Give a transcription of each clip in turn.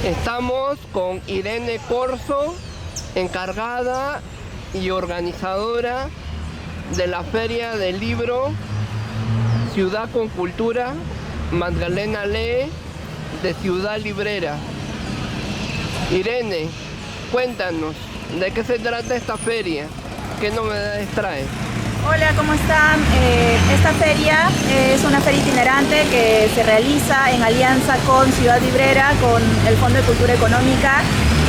Estamos con Irene Corzo, encargada y organizadora de la Feria del Libro Ciudad con Cultura Magdalena Lee de Ciudad Librera. Irene, cuéntanos, ¿de qué se trata esta feria? ¿Qué novedades trae? Hola, ¿cómo están? Esta feria es una feria itinerante que se realiza en alianza con Ciudad Librera, con el Fondo de Cultura Económica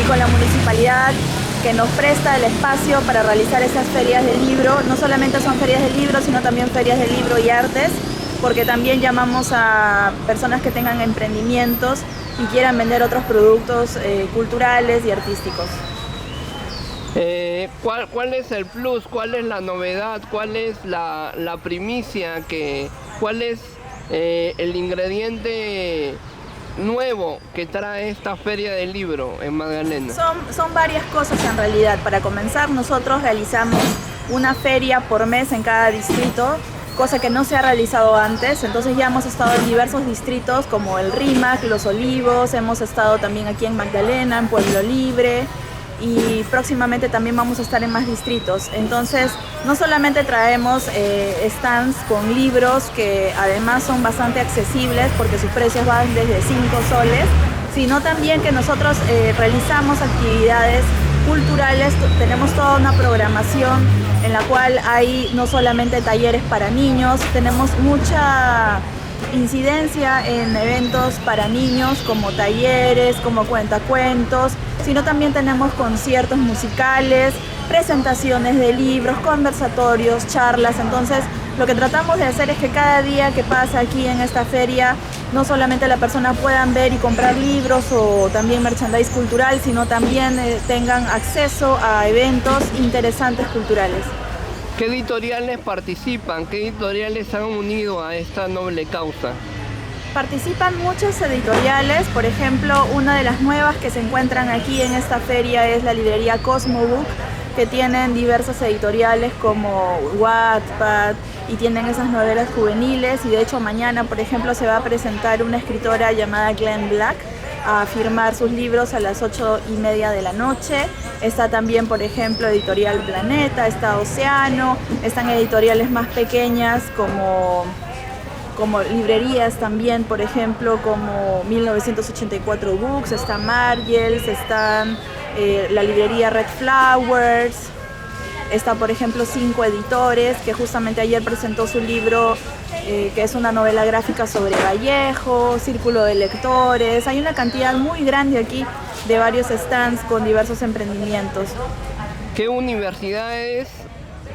y con la municipalidad, que nos presta el espacio para realizar esas ferias de libro. No solamente son ferias de libro, sino también ferias de libro y artes, porque también llamamos a personas que tengan emprendimientos y quieran vender otros productos culturales y artísticos. ¿Cuál es el plus? ¿Cuál es la novedad? ¿Cuál es la primicia? ¿Cuál es el ingrediente nuevo que trae esta feria del libro en Magdalena? Son varias cosas en realidad. Para comenzar, nosotros realizamos una feria por mes en cada distrito, cosa que no se ha realizado antes. Entonces ya hemos estado en diversos distritos como el Rímac, Los Olivos, hemos estado también aquí en Magdalena, en Pueblo Libre, y próximamente también vamos a estar en más distritos. Entonces no solamente traemos stands con libros que además son bastante accesibles porque sus precios van desde 5 soles, sino también que nosotros realizamos actividades culturales. Tenemos toda una programación en la cual hay no solamente talleres para niños, tenemos mucha incidencia en eventos para niños como talleres, como cuentacuentos, sino también tenemos conciertos musicales, presentaciones de libros, conversatorios, charlas. Entonces lo que tratamos de hacer es que cada día que pasa aquí en esta feria no solamente la persona puedan ver y comprar libros o también merchandise cultural, sino también tengan acceso a eventos interesantes culturales. ¿Qué editoriales participan? ¿Qué editoriales se han unido a esta noble causa? Participan muchas editoriales. Por ejemplo, una de las nuevas que se encuentran aquí en esta feria es la librería Cosmobook, que tienen diversas editoriales como Wattpad y tienen esas novelas juveniles. Y de hecho mañana, por ejemplo, se va a presentar una escritora llamada Glenn Black a firmar sus libros a las 8:30 de la noche. Está también, por ejemplo, Editorial Planeta, está Océano, están editoriales más pequeñas como librerías también, por ejemplo, como 1984 Books, está Margels, están la librería Red Flowers, está, por ejemplo, 5 Editores, que justamente ayer presentó su libro, que es una novela gráfica sobre Vallejo, Círculo de Lectores. Hay una cantidad muy grande aquí de varios stands con diversos emprendimientos. ¿Qué universidades,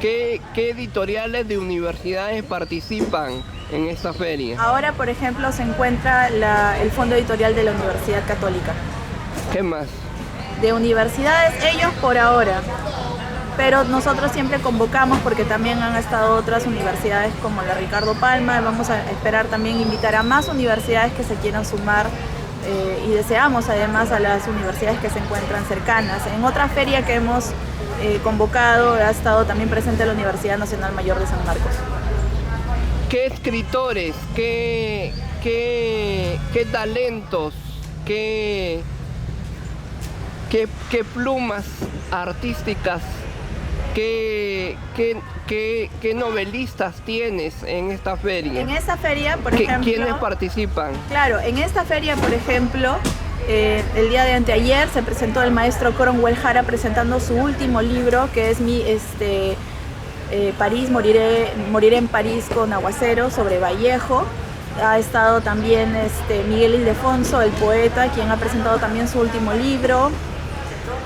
qué editoriales de universidades participan en esta feria? Ahora, por ejemplo, se encuentra el Fondo Editorial de la Universidad Católica. ¿Qué más? De universidades, ellos por ahora, pero nosotros siempre convocamos porque también han estado otras universidades como la Ricardo Palma. Vamos a esperar también invitar a más universidades que se quieran sumar y deseamos además a las universidades que se encuentran cercanas. En otra feria que hemos convocado ha estado también presente la Universidad Nacional Mayor de San Marcos. ¿Qué escritores, qué talentos, qué plumas artísticas, qué novelistas tienes en esta feria? En esta feria, por ejemplo... ¿Quiénes participan? Claro, en esta feria, por ejemplo, el día de anteayer se presentó el maestro Cromwell Jara presentando su último libro, que es París, moriré en París con aguacero, sobre Vallejo. Ha estado también Miguel Ildefonso, el poeta, quien ha presentado también su último libro.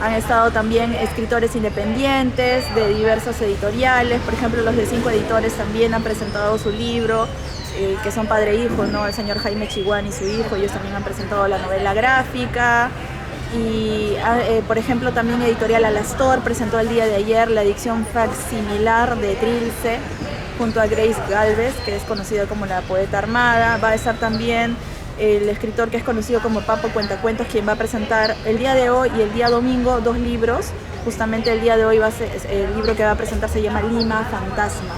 Han estado también escritores independientes de diversas editoriales. Por ejemplo, los de 5 Editores también han presentado su libro, que son padre e hijo, ¿no? El señor Jaime Chiguán y su hijo. Ellos también han presentado la novela gráfica. Y por ejemplo, también Editorial Alastor presentó el día de ayer la edición facsimilar de Trilce junto a Grace Galvez, que es conocida como la poeta armada. Va a estar también el escritor que es conocido como Papo Cuentacuentos, quien va a presentar el día de hoy y el día domingo 2 libros. Justamente el día de hoy el libro que va a presentar se llama Lima Fantasma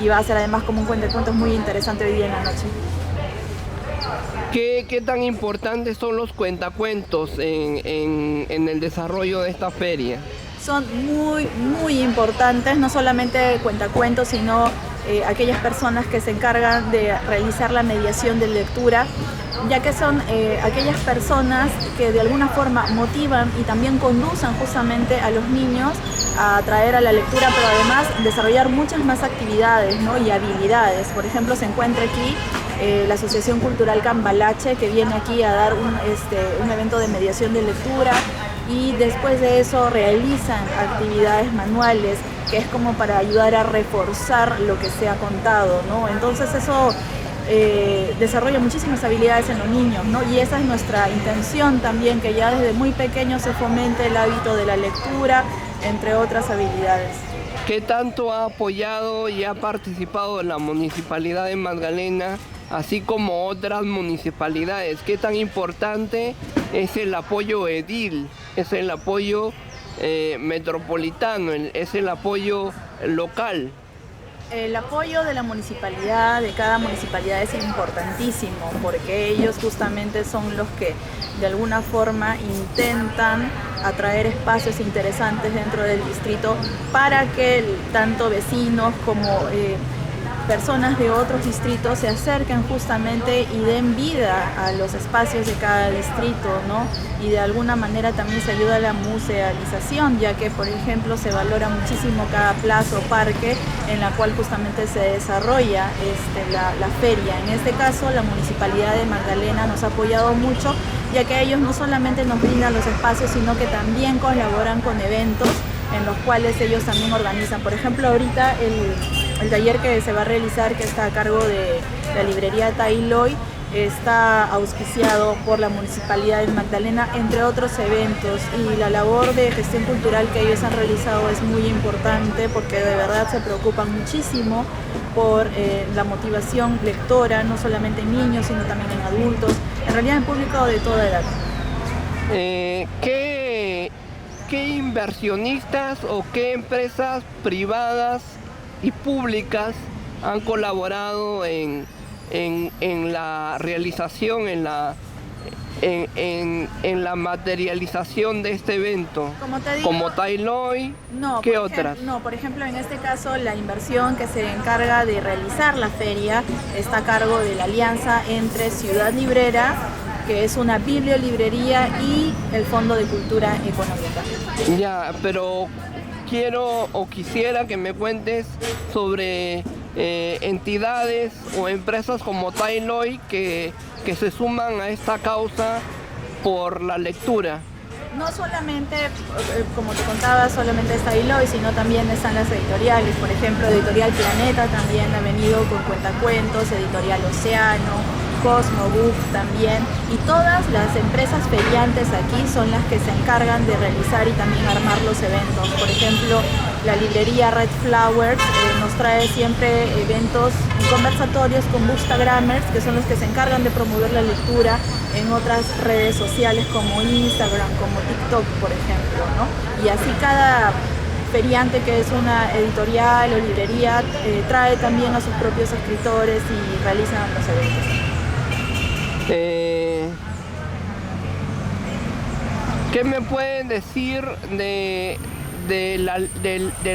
y va a ser además como un cuentacuentos muy interesante hoy día en la noche. ¿Qué tan importantes son los cuentacuentos en el desarrollo de esta feria? Son muy importantes, no solamente cuentacuentos, sino aquellas personas que se encargan de realizar la mediación de lectura, ya que son aquellas personas que de alguna forma motivan y también conducen justamente a los niños a atraer a la lectura, pero además desarrollar muchas más actividades, ¿no? Y habilidades. Por ejemplo, se encuentra aquí la Asociación Cultural Cambalache, que viene aquí a dar un evento de mediación de lectura, y después de eso realizan actividades manuales, que es como para ayudar a reforzar lo que se ha contado, ¿no? Entonces eso desarrolla muchísimas habilidades en los niños, ¿no? Y esa es nuestra intención también, que ya desde muy pequeños se fomente el hábito de la lectura, entre otras habilidades. ¿Qué tanto ha apoyado y ha participado en la Municipalidad de Magdalena, así como otras municipalidades? ¿Qué tan importante es el apoyo edil, es el apoyo metropolitano, es el apoyo local? El apoyo de la municipalidad, de cada municipalidad, es importantísimo, porque ellos justamente son los que de alguna forma intentan atraer espacios interesantes dentro del distrito para que tanto vecinos como personas de otros distritos se acerquen justamente y den vida a los espacios de cada distrito, ¿no? Y de alguna manera también se ayuda a la musealización, ya que, por ejemplo, se valora muchísimo cada plaza o parque en la cual justamente se desarrolla la feria. En este caso, la Municipalidad de Magdalena nos ha apoyado mucho, ya que ellos no solamente nos brindan los espacios, sino que también colaboran con eventos en los cuales ellos también organizan. Por ejemplo, ahorita el taller que se va a realizar, que está a cargo de la librería Tailoy, está auspiciado por la Municipalidad de Magdalena, entre otros eventos, y la labor de gestión cultural que ellos han realizado es muy importante, porque de verdad se preocupan muchísimo por la motivación lectora, no solamente en niños, sino también en adultos, en realidad en público de toda edad. ¿Qué inversionistas o qué empresas privadas y públicas han colaborado en la realización, en la materialización de este evento? Como te digo, como Tailoy, no, ¿qué otras? No, por ejemplo, en este caso la inversión que se encarga de realizar la feria está a cargo de la alianza entre Ciudad Librera, que es una bibliolibrería, y el Fondo de Cultura Económica. Ya, pero quisiera que me cuentes sobre entidades o empresas como Tailoy que se suman a esta causa por la lectura. No solamente, como te contaba, solamente está Tailoy, sino también están las editoriales. Por ejemplo, Editorial Planeta también ha venido con cuentacuentos, Editorial Océano, Cosmobook también, y todas las empresas feriantes aquí son las que se encargan de realizar y también armar los eventos. Por ejemplo, la librería Red Flowers nos trae siempre eventos y conversatorios con bookstagrammers, que son los que se encargan de promover la lectura en otras redes sociales como Instagram, como TikTok, por ejemplo, ¿no? Y así cada feriante, que es una editorial o librería, trae también a sus propios escritores y realizan los eventos. ¿Qué me pueden decir de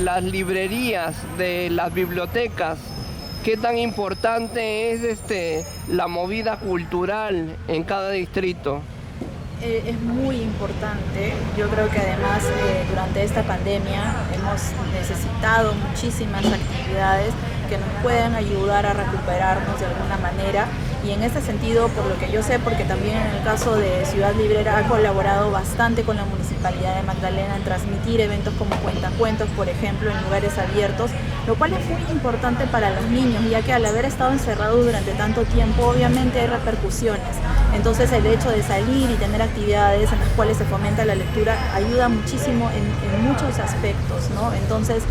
las librerías, de las bibliotecas? ¿Qué tan importante es la movida cultural en cada distrito? Es muy importante. Yo creo que además durante esta pandemia hemos necesitado muchísimas actividades que nos puedan ayudar a recuperarnos de alguna manera, y en este sentido, por lo que yo sé, porque también en el caso de Ciudad Librera ha colaborado bastante con la Municipalidad de Magdalena en transmitir eventos como cuentacuentos, por ejemplo, en lugares abiertos, lo cual es muy importante para los niños, ya que al haber estado encerrados durante tanto tiempo, obviamente hay repercusiones. Entonces el hecho de salir y tener actividades en las cuales se fomenta la lectura ayuda muchísimo en muchos aspectos, ¿no? Entonces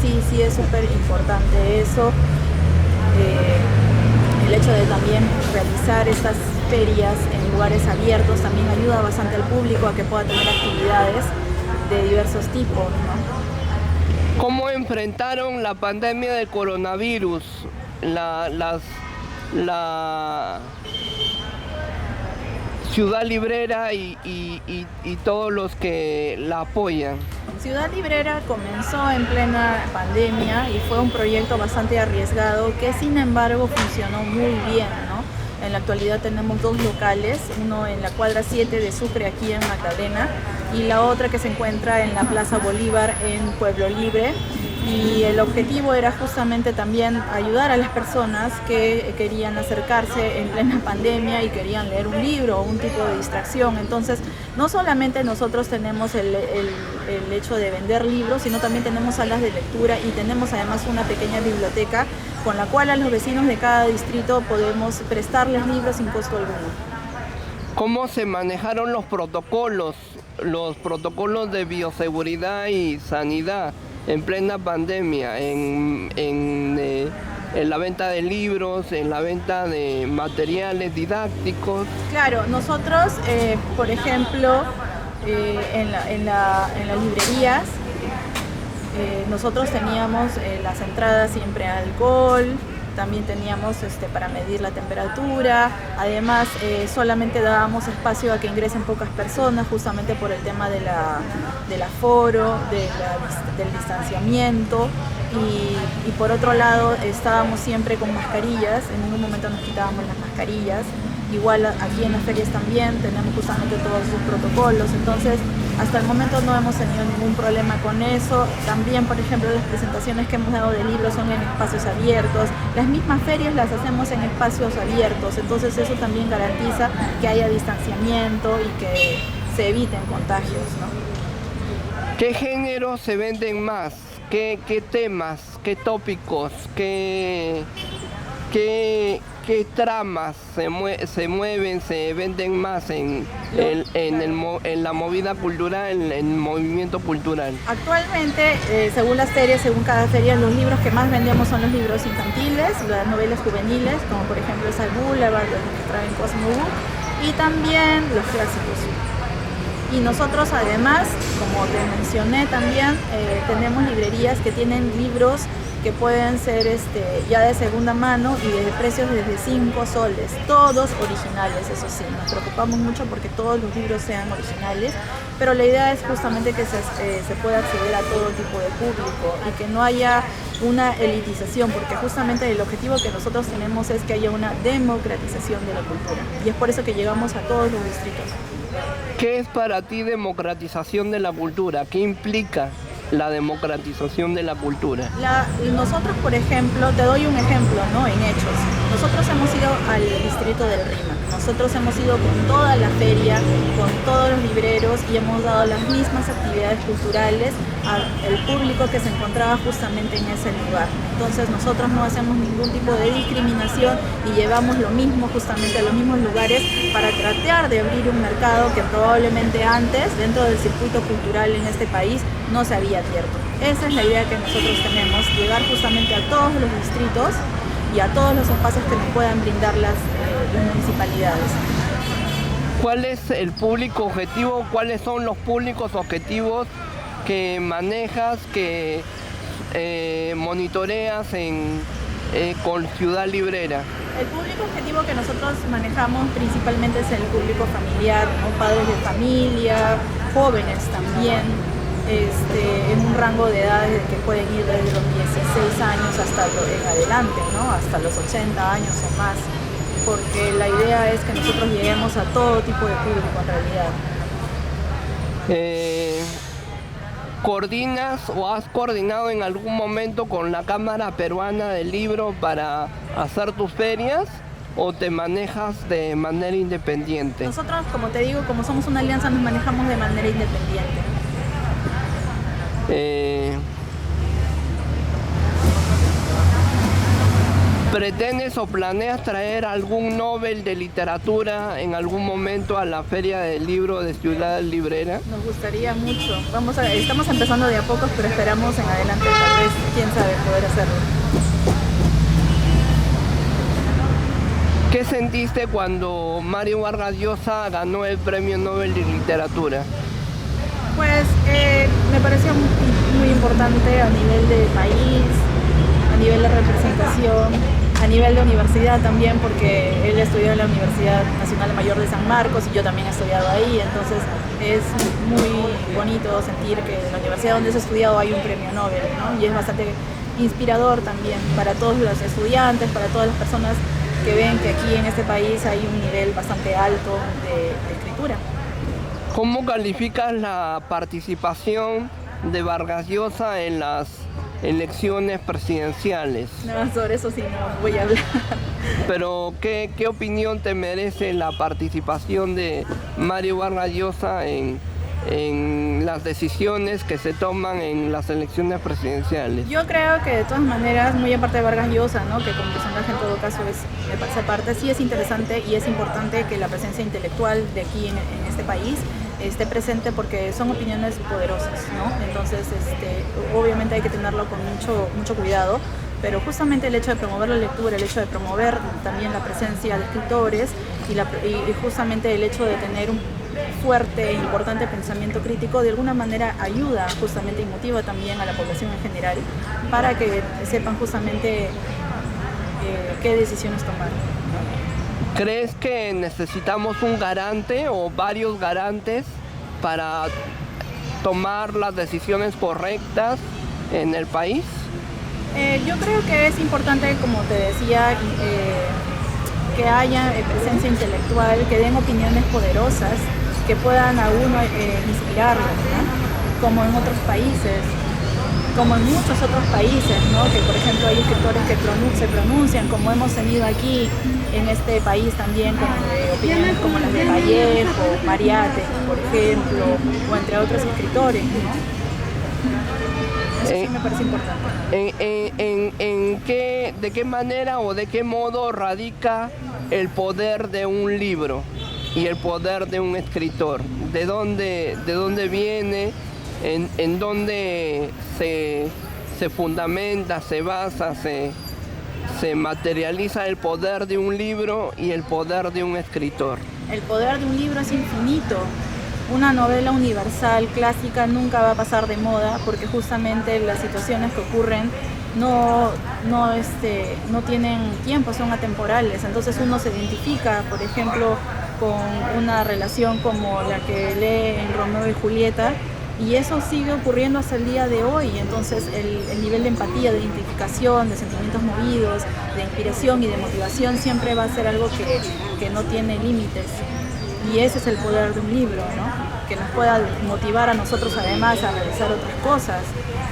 sí es súper importante eso. El hecho de también realizar estas ferias en lugares abiertos también ayuda bastante al público a que pueda tener actividades de diversos tipos, ¿no? ¿Cómo enfrentaron la pandemia del coronavirus Ciudad Librera y todos los que la apoyan? Ciudad Librera comenzó en plena pandemia y fue un proyecto bastante arriesgado que sin embargo funcionó muy bien, ¿no? En la actualidad tenemos 2 locales, uno en la cuadra 7 de Sucre aquí en Magdalena y la otra que se encuentra en la Plaza Bolívar en Pueblo Libre. Y el objetivo era justamente también ayudar a las personas que querían acercarse en plena pandemia y querían leer un libro o un tipo de distracción. Entonces, no solamente nosotros tenemos el hecho de vender libros, sino también tenemos salas de lectura y tenemos además una pequeña biblioteca con la cual a los vecinos de cada distrito podemos prestarles libros sin costo alguno. ¿Cómo se manejaron los protocolos de bioseguridad y sanidad en plena pandemia, en la venta de libros, en la venta de materiales didácticos? Claro, nosotros, por ejemplo, en las librerías, nosotros teníamos las entradas siempre a alcohol, también teníamos para medir la temperatura, además solamente dábamos espacio a que ingresen pocas personas justamente por el tema del aforo, del distanciamiento y por otro lado estábamos siempre con mascarillas, en ningún momento nos quitábamos las mascarillas. Igual aquí en las ferias también tenemos justamente todos sus protocolos, entonces hasta el momento no hemos tenido ningún problema con eso. También, por ejemplo, las presentaciones que hemos dado de libros son en espacios abiertos, las mismas ferias las hacemos en espacios abiertos, entonces eso también garantiza que haya distanciamiento y que se eviten contagios, ¿no? ¿Qué géneros se venden más? ¿Qué temas? ¿Qué tópicos? ¿Qué tramas se mueven, se venden más en la movida cultural, en el movimiento cultural? Actualmente, según las ferias, según cada feria, los libros que más vendemos son los libros infantiles, las novelas juveniles, como por ejemplo El Boulevard, los que traen Cosmo Book, y también los clásicos. Y nosotros además, como te mencioné también, tenemos librerías que tienen libros que pueden ser ya de segunda mano y de precios desde 5 soles, todos originales, eso sí, nos preocupamos mucho porque todos los libros sean originales, pero la idea es justamente que se pueda acceder a todo tipo de público y que no haya una elitización, porque justamente el objetivo que nosotros tenemos es que haya una democratización de la cultura y es por eso que llegamos a todos los distritos. ¿Qué es para ti democratización de la cultura? ¿Qué implica la democratización de la cultura? Nosotros, por ejemplo, te doy un ejemplo, ¿no? En hechos. Nosotros hemos ido al distrito del Rímac. Nosotros hemos ido con toda la feria, con todos los libreros y hemos dado las mismas actividades culturales al público que se encontraba justamente en ese lugar. Entonces nosotros no hacemos ningún tipo de discriminación y llevamos lo mismo justamente a los mismos lugares para tratar de abrir un mercado que probablemente antes, dentro del circuito cultural en este país, no se había abierto. Esa es la idea que nosotros tenemos, llegar justamente a todos los distritos y a todos los espacios que nos puedan brindar las municipalidades. ¿Cuál es el público objetivo? ¿Cuáles son los públicos objetivos que manejas, que monitoreas con Ciudad Librera? El público objetivo que nosotros manejamos principalmente es el público familiar, ¿no? Padres de familia, jóvenes también, en un rango de edades que pueden ir desde los 16 años hasta en adelante, ¿no? Hasta los 80 años o más, porque la idea es que nosotros lleguemos a todo tipo de público en realidad. ¿Coordinas o has coordinado en algún momento con la Cámara Peruana del Libro para hacer tus ferias o te manejas de manera independiente? Nosotros, como te digo, como somos una alianza, nos manejamos de manera independiente. ¿Pretendes o planeas traer algún Nobel de literatura en algún momento a la Feria del Libro de Ciudad Librera? Nos gustaría mucho. Estamos empezando de a pocos, pero esperamos en adelante, tal vez, quién sabe, poder hacerlo. ¿Qué sentiste cuando Mario Vargas Llosa ganó el Premio Nobel de Literatura? Pues me pareció muy importante a nivel de país, a nivel de representación, a nivel de universidad también, porque él estudió en la Universidad Nacional Mayor de San Marcos y yo también he estudiado ahí, entonces es muy bonito sentir que en la universidad donde has estudiado hay un premio Nobel, ¿no? Y es bastante inspirador también para todos los estudiantes, para todas las personas que ven que aquí en este país hay un nivel bastante alto de escritura. ¿Cómo calificas la participación de Vargas Llosa en las elecciones presidenciales? No, sobre eso sí no voy a hablar. Pero, ¿qué opinión te merece la participación de Mario Vargas Llosa en las decisiones que se toman en las elecciones presidenciales? Yo creo que de todas maneras, muy aparte de Vargas Llosa, ¿no? Que como personaje en todo caso me parece aparte, sí es interesante y es importante que la presencia intelectual de aquí en este país esté presente porque son opiniones poderosas, ¿no? Entonces, obviamente hay que tenerlo con mucho cuidado, pero justamente el hecho de promover la lectura, el hecho de promover también la presencia de escritores y justamente el hecho de tener un fuerte e importante pensamiento crítico de alguna manera ayuda justamente y motiva también a la población en general para que sepan justamente qué decisiones tomar. ¿Crees que necesitamos un garante o varios garantes para tomar las decisiones correctas en el país? Yo creo que es importante, como te decía, que haya presencia intelectual, que den opiniones poderosas, que puedan a uno inspirarlo, ¿no? Como en otros países, como en muchos otros países, ¿no? Que por ejemplo hay escritores que se pronuncian, como hemos tenido aquí en este país también, con opiniones como las de Vallejo, Mariátegui, por ejemplo, o entre otros escritores, ¿no? Eso sí me parece importante. ¿De qué manera o de qué modo radica el poder de un libro y el poder de un escritor? ¿De dónde viene? ¿En dónde se fundamenta, se basa, se materializa el poder de un libro y el poder de un escritor? El poder de un libro es infinito. Una novela universal, clásica, nunca va a pasar de moda porque justamente las situaciones que ocurren no tienen tiempo, son atemporales. Entonces uno se identifica, por ejemplo, con una relación como la que lee en Romeo y Julieta, y eso sigue ocurriendo hasta el día de hoy. Entonces el nivel de empatía, de identificación, de sentimientos movidos, de inspiración y de motivación siempre va a ser algo que no tiene límites. Y ese es el poder de un libro, ¿no? Que nos pueda motivar a nosotros además a realizar otras cosas,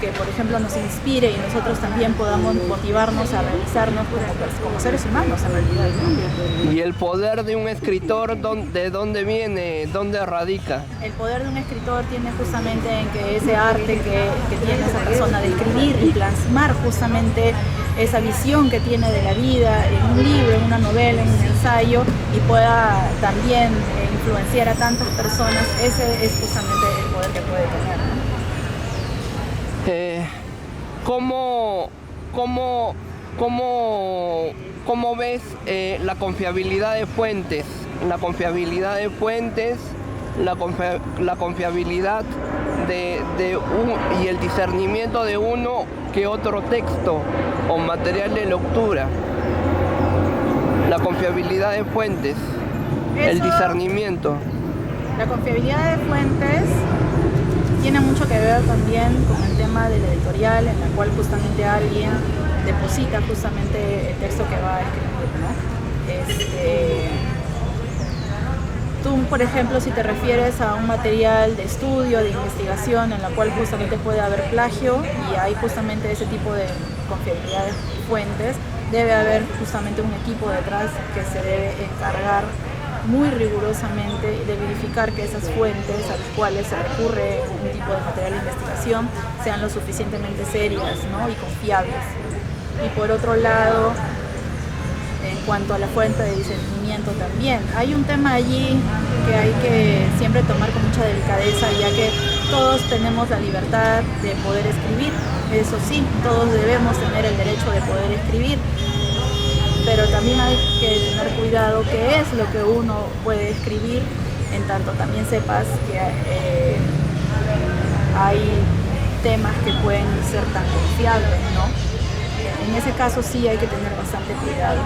que por ejemplo nos inspire y nosotros también podamos motivarnos a realizarnos como seres humanos en realidad, ¿no? ¿Y el poder de un escritor de dónde viene, dónde radica? El poder de un escritor tiene justamente en que ese arte que tiene esa persona de escribir y plasmar justamente esa visión que tiene de la vida en un libro, en una novela, en un ensayo, y pueda también influenciar a tantas personas, ese es justamente el poder que puede tener, ¿no? ¿Cómo ves la confiabilidad de fuentes? La confiabilidad de fuentes, la confiabilidad y el discernimiento de uno que otro texto o material de lectura. La confiabilidad de fuentes, el discernimiento. La confiabilidad de fuentes tiene mucho que ver también con el tema de la editorial, en la cual justamente alguien deposita justamente el texto que va a escribir, ¿no? Tú, por ejemplo, si te refieres a un material de estudio, de investigación, en la cual justamente puede haber plagio y hay justamente ese tipo de confiabilidad de fuentes, debe haber justamente un equipo detrás que se debe encargar muy rigurosamente de verificar que esas fuentes a las cuales se recurre un tipo de material de investigación sean lo suficientemente serias, ¿no? Y confiables. Y por otro lado, en cuanto a la fuente de discernimiento también, hay un tema allí que hay que siempre tomar con mucha delicadeza, ya que todos tenemos la libertad de poder escribir, eso sí, todos debemos tener el derecho de poder escribir, pero también hay que tener cuidado qué es lo que uno puede escribir, en tanto también sepas que hay temas que pueden ser tan confiables, ¿no? en ese caso sí hay que tener bastante cuidado.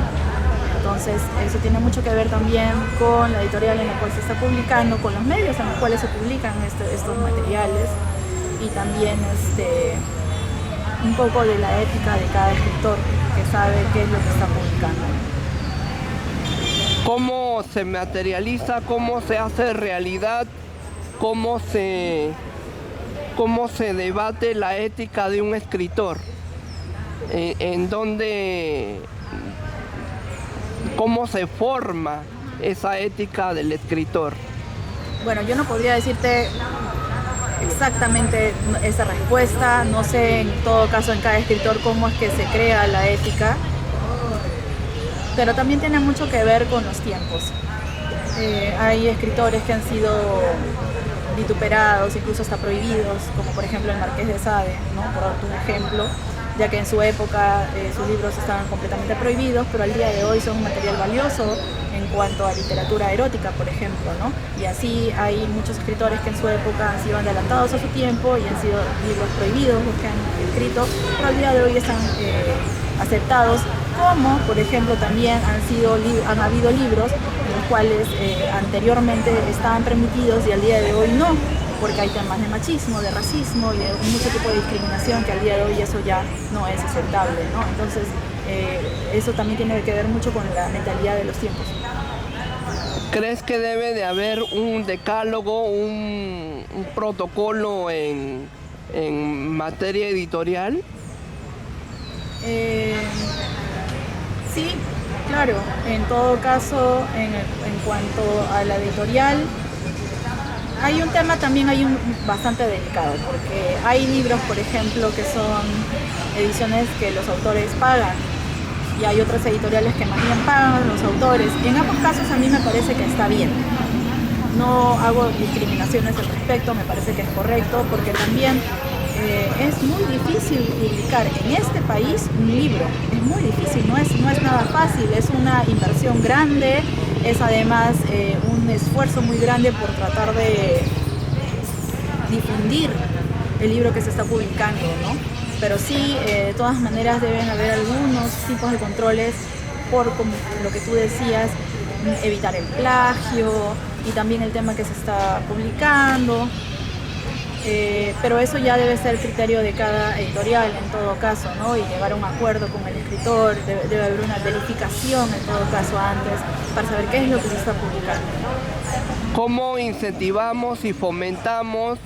Entonces eso tiene mucho que ver también con la editorial en la cual se está publicando, con los medios en los cuales se publican estos materiales y también un poco de la ética de cada escritor que sabe qué es lo que está publicando. ¿Cómo se materializa, cómo se hace realidad, cómo se debate la ética de un escritor? En dónde, cómo se forma esa ética del escritor? Bueno, yo no podría decirte exactamente esa respuesta, no sé en todo caso en cada escritor cómo es que se crea la ética, pero también tiene mucho que ver con los tiempos. Hay escritores que han sido vituperados, incluso hasta prohibidos, como por ejemplo el Marqués de Sade, ¿no? Por darte un ejemplo, ya que en su época sus libros estaban completamente prohibidos, pero al día de hoy son un material valioso en cuanto a literatura erótica, por ejemplo, ¿no? Y así hay muchos escritores que en su época han sido adelantados a su tiempo y han sido libros prohibidos los que han escrito, pero al día de hoy están aceptados, como por ejemplo también han habido libros en los cuales anteriormente estaban permitidos y al día de hoy no, porque hay temas de machismo, de racismo y de mucho tipo de discriminación que al día de hoy eso ya no es aceptable, ¿no? Entonces eso también tiene que ver mucho con la mentalidad de los tiempos. ¿Crees que debe de haber un decálogo, un protocolo en materia editorial? Sí, claro. En todo caso, en cuanto a la editorial, hay un tema también bastante delicado, porque hay libros, por ejemplo, que son ediciones que los autores pagan y hay otras editoriales que más bien pagan a los autores. En ambos casos a mí me parece que está bien. No hago discriminaciones al respecto, me parece que es correcto, porque también es muy difícil publicar en este país un libro. Es muy difícil, no es nada fácil, es una inversión grande, es además un esfuerzo muy grande por tratar de difundir el libro que se está publicando, ¿no? Pero sí, de todas maneras deben haber algunos tipos de controles por, como lo que tú decías, evitar el plagio y también el tema que se está publicando. Pero eso ya debe ser el criterio de cada editorial en todo caso, ¿no? Y llegar a un acuerdo con el escritor, debe haber una verificación en todo caso antes para saber qué es lo que se está publicando. ¿Cómo incentivamos y fomentamos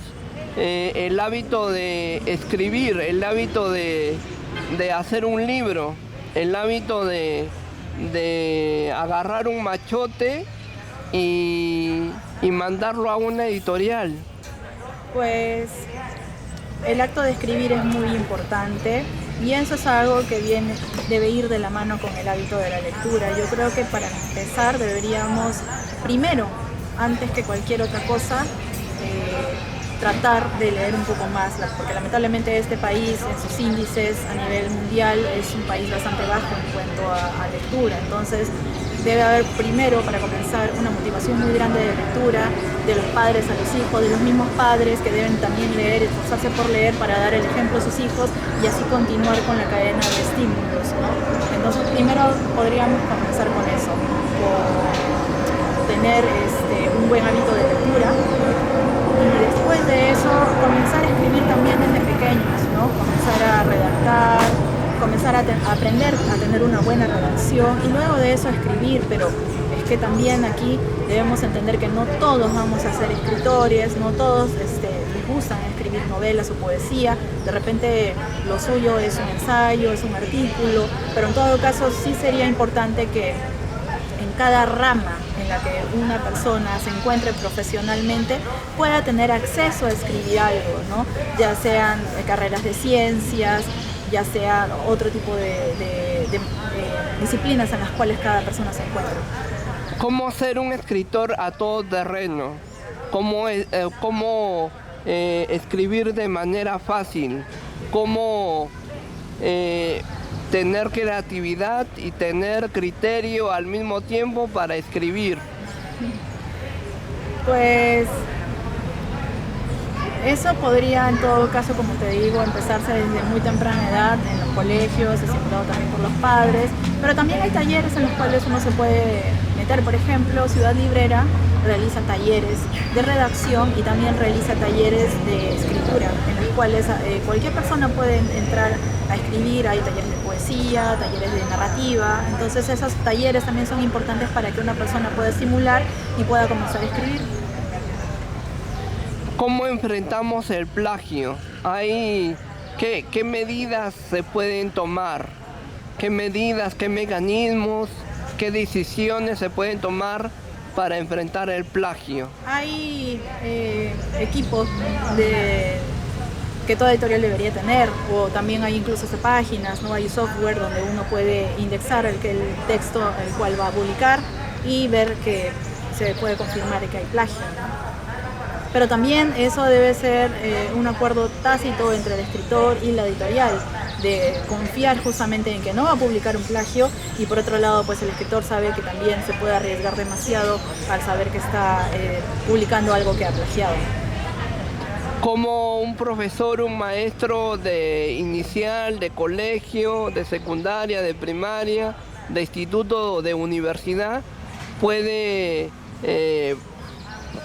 el hábito de escribir, el hábito de hacer un libro, el hábito de agarrar un machote y mandarlo a una editorial? Pues el acto de escribir es muy importante y eso es algo que debe ir de la mano con el hábito de la lectura. Yo creo que para empezar deberíamos, primero, antes que cualquier otra cosa, tratar de leer un poco más, porque lamentablemente este país en sus índices a nivel mundial es un país bastante bajo en cuanto a lectura. Entonces debe haber primero, para comenzar, una motivación muy grande de lectura de los padres a los hijos, de los mismos padres que deben también leer, esforzarse por leer para dar el ejemplo a sus hijos y así continuar con la cadena de estímulos, ¿no? Entonces primero podríamos comenzar con eso, por tener un buen hábito de lectura. Y después de eso, comenzar a escribir también desde pequeños, ¿no? Comenzar a redactar, comenzar a aprender a tener una buena redacción y luego de eso escribir, pero es que también aquí debemos entender que no todos vamos a ser escritores, no todos les gustan escribir novelas o poesía, de repente lo suyo es un ensayo, es un artículo, pero en todo caso sí sería importante que en cada rama en la que una persona se encuentre profesionalmente pueda tener acceso a escribir algo, ¿no? Ya sean carreras de ciencias, ya sea otro tipo de disciplinas en las cuales cada persona se encuentra. ¿Cómo ser un escritor a todo terreno? ¿Cómo escribir de manera fácil? ¿Cómo tener creatividad y tener criterio al mismo tiempo para escribir? Pues Eso podría en todo caso, como te digo, empezarse desde muy temprana edad en los colegios, estimulado también por los padres, pero también hay talleres en los cuales uno se puede meter. Por ejemplo, Ciudad Librera realiza talleres de redacción y también realiza talleres de escritura, en los cuales cualquier persona puede entrar a escribir. Hay talleres de poesía, talleres de narrativa, entonces esos talleres también son importantes para que una persona pueda estimular y pueda comenzar a escribir. ¿Cómo enfrentamos el plagio? ¿Qué medidas se pueden tomar? ¿Qué medidas, qué mecanismos, qué decisiones se pueden tomar para enfrentar el plagio? Hay equipos que toda editorial debería tener, o también hay incluso páginas, ¿no? Hay software donde uno puede indexar el texto el cual va a publicar y ver que se puede confirmar que hay plagio, ¿no? Pero también eso debe ser un acuerdo tácito entre el escritor y la editorial, de confiar justamente en que no va a publicar un plagio, y por otro lado pues el escritor sabe que también se puede arriesgar demasiado al saber que está publicando algo que ha plagiado. Como un profesor, un maestro de inicial, de colegio, de secundaria, de primaria, de instituto o de universidad, puede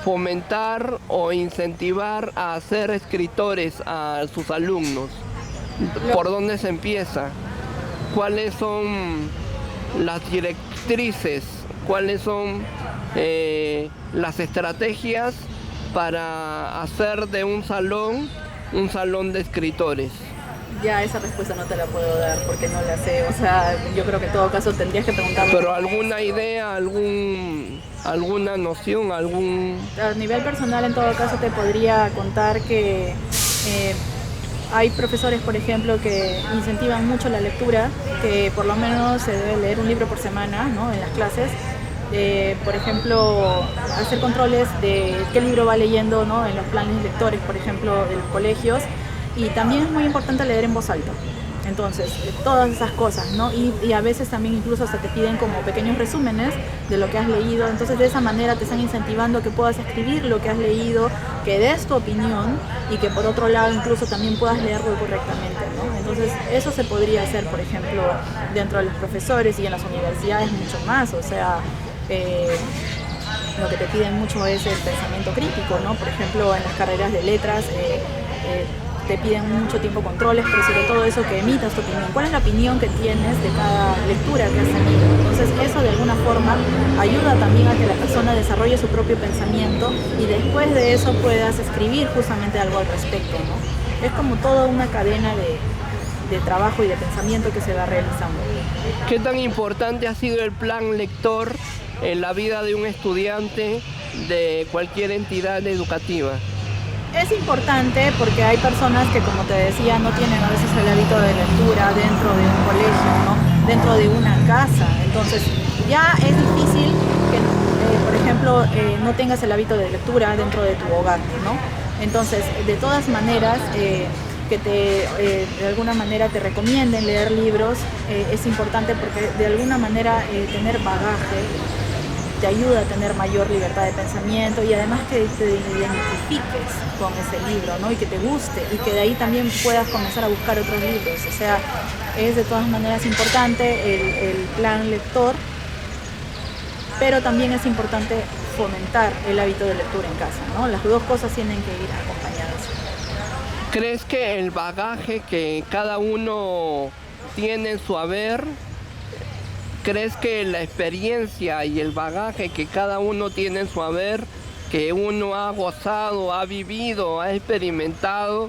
fomentar o incentivar a ser escritores a sus alumnos? ¿Por dónde se empieza? ¿Cuáles son las directrices? ¿Cuáles son las estrategias para hacer de un salón de escritores? Ya esa respuesta no te la puedo dar porque no la sé, o sea, yo creo que en todo caso tendrías que preguntarme. ¿Pero alguna idea, alguna noción, algún...? A nivel personal, en todo caso, te podría contar que hay profesores, por ejemplo, que incentivan mucho la lectura, que por lo menos se debe leer un libro por semana, ¿no? En las clases. Por ejemplo, hacer controles de qué libro va leyendo, ¿no? En los planes lectores, por ejemplo, de los colegios. Y también es muy importante leer en voz alta. Entonces, todas esas cosas, ¿no? Y a veces también incluso hasta te piden como pequeños resúmenes de lo que has leído. Entonces, de esa manera te están incentivando a que puedas escribir lo que has leído, que des tu opinión y que por otro lado incluso también puedas leerlo correctamente, ¿no? Entonces, eso se podría hacer, por ejemplo, dentro de los profesores y en las universidades mucho más. O sea, lo que te piden mucho es el pensamiento crítico, ¿no? Por ejemplo, en las carreras de letras te piden mucho tiempo controles, pero sobre todo eso, que emitas tu opinión. ¿Cuál es la opinión que tienes de cada lectura que has tenido? Entonces eso de alguna forma ayuda también a que la persona desarrolle su propio pensamiento y después de eso puedas escribir justamente algo al respecto, ¿no? Es como toda una cadena de trabajo y de pensamiento que se va realizando. ¿Qué tan importante ha sido el plan lector en la vida de un estudiante de cualquier entidad educativa? Es importante porque hay personas que, como te decía, no tienen a veces el hábito de lectura dentro de un colegio, ¿no? Dentro de una casa. Entonces ya es difícil que, por ejemplo, no tengas el hábito de lectura dentro de tu hogar, ¿no? Entonces, de todas maneras, que de alguna manera te recomienden leer libros es importante, porque de alguna manera tener bagaje te ayuda a tener mayor libertad de pensamiento y además que te identifiques con ese libro, ¿no? Y que te guste y que de ahí también puedas comenzar a buscar otros libros. O sea, es de todas maneras importante el plan lector, pero también es importante fomentar el hábito de lectura en casa, ¿no? Las dos cosas tienen que ir acompañadas. ¿Crees que el bagaje que cada uno tiene en su haber, crees que la experiencia y el bagaje que cada uno tiene en su haber, que uno ha gozado, ha vivido, ha experimentado,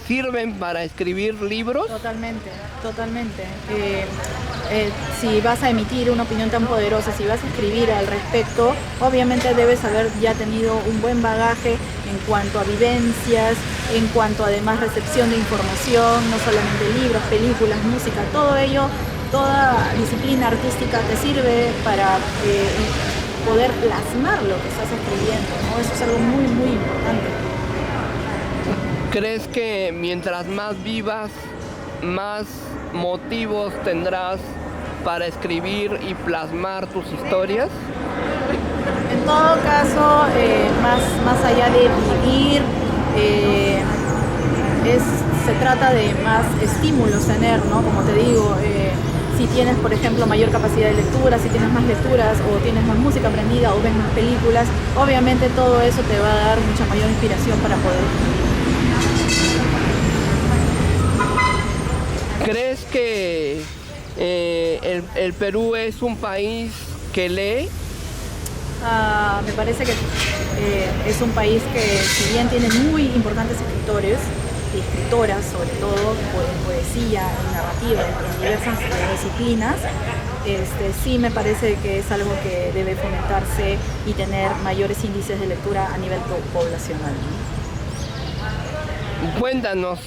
sirven para escribir libros? Totalmente, totalmente. Si vas a emitir una opinión tan poderosa, si vas a escribir al respecto, obviamente debes haber ya tenido un buen bagaje en cuanto a vivencias, en cuanto además recepción de información, no solamente libros, películas, música, todo ello. Toda disciplina artística te sirve para poder plasmar lo que estás escribiendo, ¿no? Eso es algo muy, muy importante. ¿Crees que mientras más vivas, más motivos tendrás para escribir y plasmar tus historias? En todo caso, más allá de vivir se trata de más estímulos tener, ¿no? Como te digo, si tienes, por ejemplo, mayor capacidad de lectura, si tienes más lecturas o tienes más música aprendida o ves más películas, obviamente todo eso te va a dar mucha mayor inspiración para poder escribir. ¿Crees que el Perú es un país que lee? Me parece que es un país que, si bien tiene muy importantes escritores y escritoras, sobre todo en poesía, en narrativa, en diversas disciplinas, sí me parece que es algo que debe fomentarse y tener mayores índices de lectura a nivel poblacional. Cuéntanos,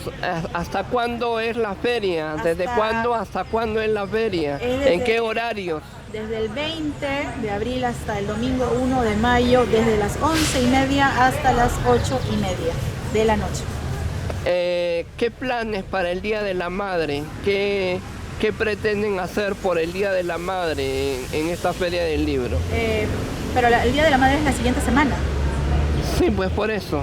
¿hasta cuándo es la feria? ¿Desde cuándo hasta cuándo es la feria? ¿En qué horarios? Desde el 20 de abril hasta el domingo 1 de mayo, desde las 11:30 hasta las 8:30 de la noche. ¿Qué planes para el Día de la Madre? ¿Qué pretenden hacer por el Día de la Madre en esta feria del libro? Pero el Día de la Madre es la siguiente semana. Sí, pues por eso.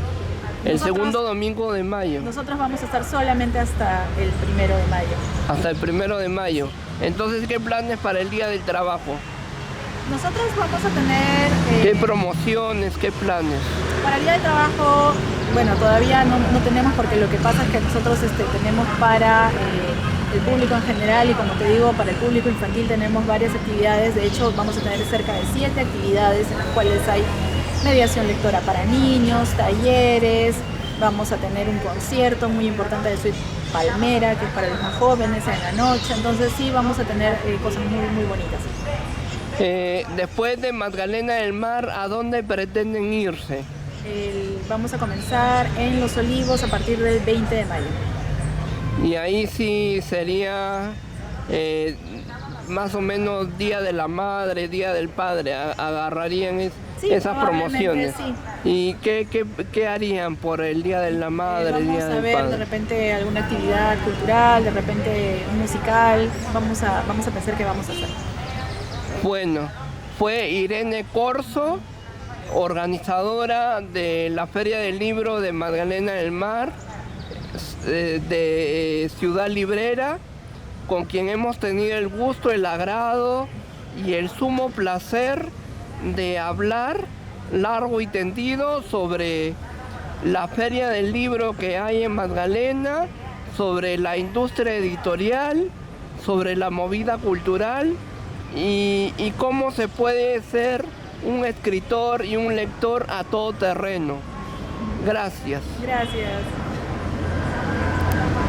El segundo domingo de mayo. Nosotros vamos a estar solamente hasta el 1 de mayo. Hasta el 1 de mayo. Entonces, ¿qué planes para el Día del Trabajo? Nosotros vamos a tener... ¿Qué promociones? ¿Qué planes? Para el Día del Trabajo, bueno, todavía no tenemos, porque lo que pasa es que nosotros tenemos para el público en general y, como te digo, para el público infantil tenemos varias actividades. De hecho, vamos a tener cerca de 7 actividades en las cuales hay mediación lectora para niños, talleres, vamos a tener un concierto muy importante de Suite Palmera, que es para los más jóvenes en la noche. Entonces sí, vamos a tener cosas muy, muy bonitas. Después de Magdalena del Mar, ¿a dónde pretenden irse? Vamos a comenzar en Los Olivos a partir del 20 de mayo. Y ahí sí sería más o menos Día de la Madre, Día del Padre, agarrarían esas promociones. Sí. ¿Y qué harían por el Día de la Madre, Día del Padre? Vamos a ver de repente alguna actividad cultural, de repente un musical, vamos a pensar qué vamos a hacer. Bueno, fue Irene Corzo, organizadora de la Feria del Libro de Magdalena del Mar, de Ciudad Librera, con quien hemos tenido el gusto, el agrado y el sumo placer de hablar largo y tendido sobre la Feria del Libro que hay en Magdalena, sobre la industria editorial, sobre la movida cultural y cómo se puede ser un escritor y un lector a todo terreno. Gracias. Gracias.